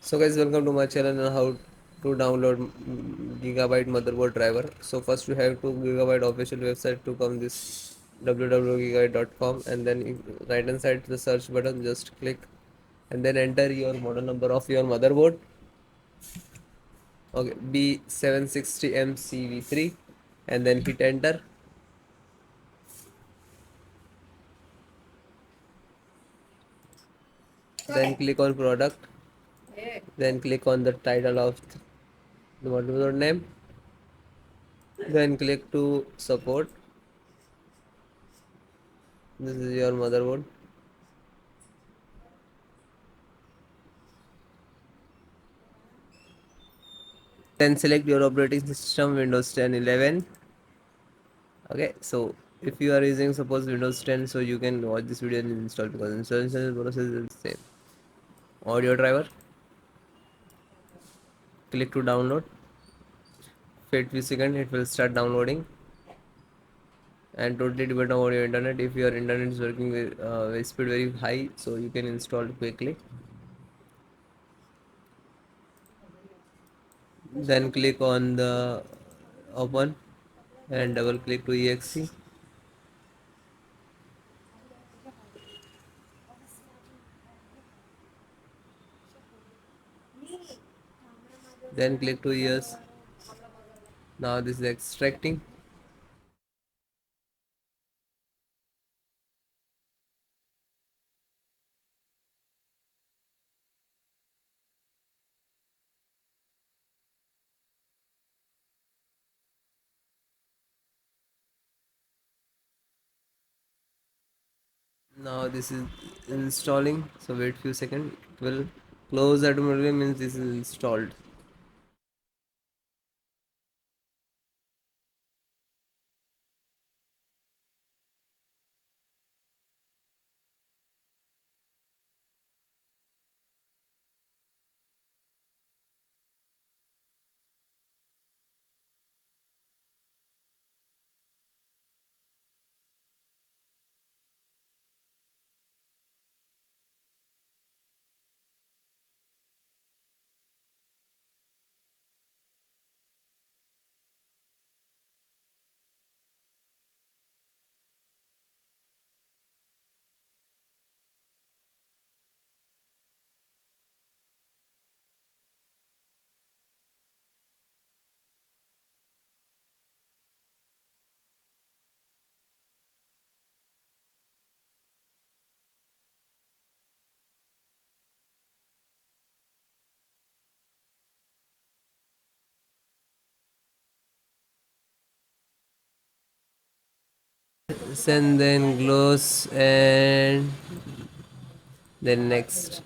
So guys, welcome to my channel and how to download Gigabyte motherboard driver. So first you have to Gigabyte official website to come this www.gigabyte.com, and then right hand side the search button, just click and then enter your model number of your motherboard. Okay, B760M CV3, and then hit enter. Then click on product. Then click on the title of the motherboard name. Then click to support. This is your motherboard. Then select your operating system, Windows 10, 11. Okay, so if you are using suppose Windows 10, so you can watch this video and install, because installation process is the same. Audio driver, click to download. Wait few seconds, it will start downloading, and totally depend on your internet. If your internet is working with speed very high, so you can install quickly. Then click on the open and double click to exe. Then click to yes. Now this is extracting. Now this is installing, so wait few seconds, it will close automatically, means this is installed. And then close, and then next.